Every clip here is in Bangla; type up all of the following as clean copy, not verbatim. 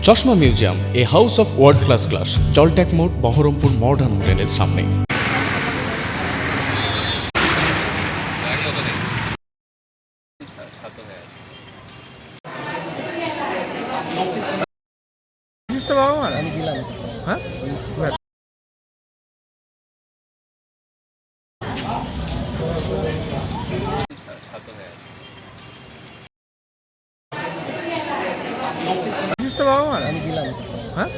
চশমা museum, a house of world class, জলট্যাক মোড়, বহরমপুর মডার্ন হোটেলের সামনে। আমি দিলাম। হ্যাঁ, আমি দিলাম। হ্যাঁ,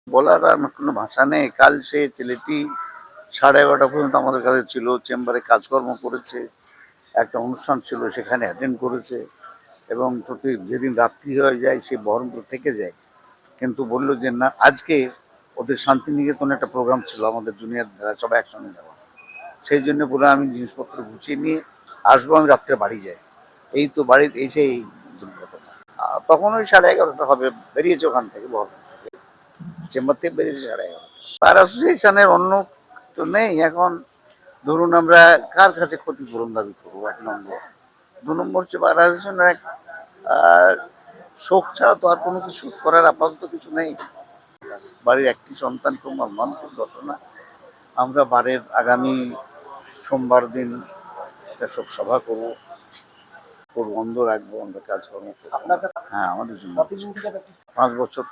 বলার আর কোনো ভাষা নেই। কাল সে ছেলেটি 11:30 পর্যন্ত আমাদের কাছে ছিল, চেম্বারে কাজকর্ম করেছে, একটা অনুষ্ঠান ছিল সেখানে অ্যাটেন্ড করেছে এবং প্রতি যেদিন রাত্রি হয়ে যায় সে বহরমপুর থেকে যায়। কিন্তু বলল যে না, আজকে ওদের শান্তিনিকেতনে একটা প্রোগ্রাম ছিল আমাদের জুনিয়র যারা সবাই একসঙ্গে যাওয়া, সেই জন্য বলে আমি জিনিসপত্র গুছিয়ে নিয়ে আসবো, আমি রাত্রে বাড়ি যাই। এই তো বাড়িতে এসে এই দুর্ঘটনা। তখন ওই 11:30 হবে, বেরিয়েছে ওখান থেকে, বহরমপুর চেম্বার থেকে বেরিয়েছে 11:30। বার অ্যাসোসিয়েশনের অন্য তো নেই এখন। ধরুন আমরা কার কাছে ক্ষতিপূরণ দাবি করবো, 1 নম্বর। 2 নম্বর হচ্ছে বার অ্যাসোসিয়েশনের এক শোক ছাড়া তো আর কোনো কিছু করার আপাতত কিছু নেই। বাড়ির একটি সন্তান, খুব মর্মান্তিক ঘটনা। আমরা বারের আগামী সোমবার দিন একটা শোক সভা করবো, বন্ধ রাখবো, আমরা কাজকর্ম করবো। হ্যাঁ, আমাদের জন্য 5 বছর।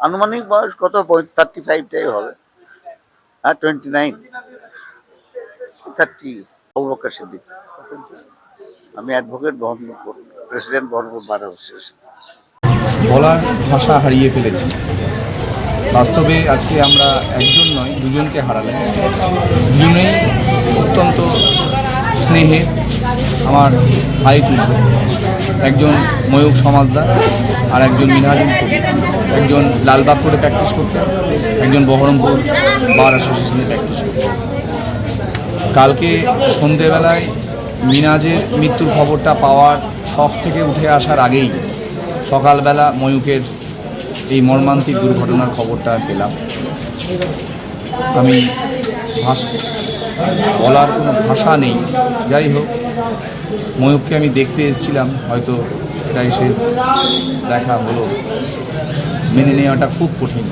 আনুমানিক বয়স কত, 35টাই হবে। হ্যাঁ, 29 30। আবু বকর সিদ্দিক। আমি advocate, Baharampur president, Baharampur bar association. বলার ভাষা হারিয়ে ফেলেছি। বাস্তবে আজকে আমরা একজন নয়, দুজনকে হারালাম। দুজনেই অত্যন্ত স্নেহের আমার ভাই তুল্য। একজন ময়ূক সমাজদার, আর একজন মিনহাজুল কবির। একজন লালবাগপুরে প্র্যাকটিস করতেন, একজন বহরমপুর বার অ্যাসোসিয়েশনে প্র্যাকটিস করতেন। কালকে সন্ধেবেলায় মিনাজের মৃত্যুর খবরটা পাওয়ার শখ থেকে উঠে আসার আগেই সকালবেলা ময়ূকের এই মর্মান্তিক দুর্ঘটনার খবরটা পেলাম। আমি বলার কোনো ভাষা নেই। যাই হোক, ময়ূককে আমি দেখতে এসেছিলাম, হয়তো এটাই শেষ দেখা হলো। মেনে নেওয়াটা খুব কঠিন,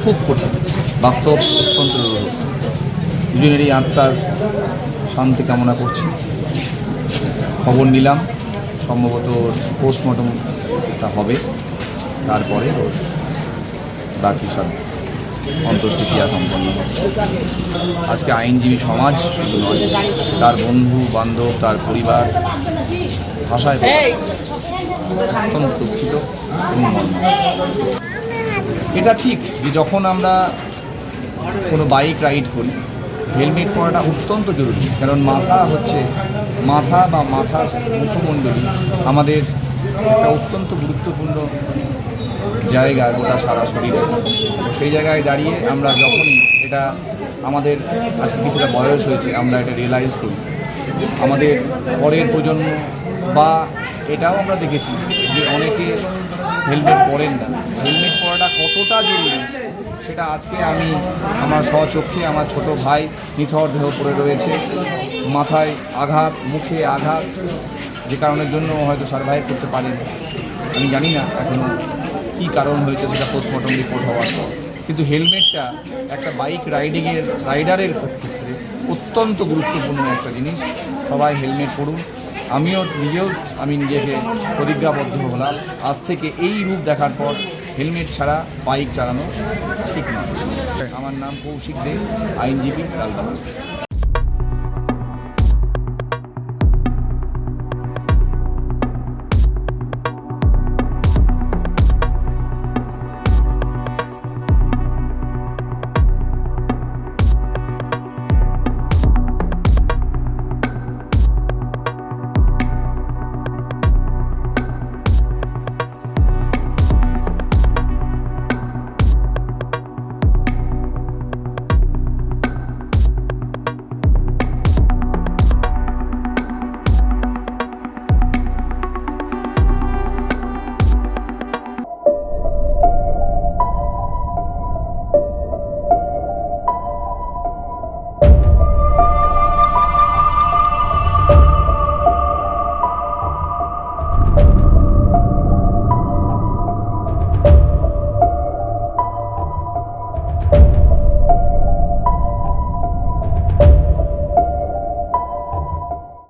খুব কঠিন, বাস্তব অত্যন্ত দুরূহ। দুজনেরই আত্মার শান্তি কামনা করছি। খবর নিলাম, সম্ভবত পোস্টমর্টমটা হবে, তারপরে ওর বাকি সব অন্ত্যেষ্টিক্রিয়া সম্পন্ন হবে। আজকে আইনজীবী সমাজ শুধু নয়, তার বন্ধু বান্ধব, তার পরিবার ভাষায় অত্যন্ত দুঃখিত এবং মর্মাহত। এটা ঠিক যে যখন আমরা কোনো বাইক রাইড করি, হেলমেট পরাটা অত্যন্ত জরুরি। কারণ মাথা বা মাথার মুখমণ্ডলী আমাদের একটা অত্যন্ত গুরুত্বপূর্ণ জায়গা গোটা সারা শরীরে। তো সেই জায়গায় দাঁড়িয়ে আমরা যখনই এটা আমাদের আজকে কিছুটা বয়স হয়েছে, আমরা এটা রিয়েলাইজ করি। আমাদের পরের প্রজন্ম বা এটাও আমরা দেখেছি যে অনেকে হেলমেট পরেন না। হেলমেট পরাটা কতটা জরুরি সেটা আজকে আমি আমার স্বচক্ষে, আমার ছোট ভাই নিথর দেহ পড়ে রয়েছে, মাথায় আঘাত, মুখে আঘাত, যে কারণের জন্য হয়তো সার্ভাইভ করতে পারেনি। আমি জানি না এখনও কী কারণ হয়েছে, সেটা পোস্টমর্টম রিপোর্ট হওয়ার পর। কিন্তু হেলমেটটা একটা বাইক রাইডারের ক্ষেত্রে অত্যন্ত গুরুত্বপূর্ণ একটা জিনিস। সবাই হেলমেট পরুন। আমি নিজেকে প্রতিজ্ঞাবদ্ধ হলাম, আজ থেকে এই রূপ দেখার পর হেলমেট ছাড়া বাইক চালানো ঠিক নয়। আমার নাম কৌশিক দে, আইনজীবী, লালবাগ।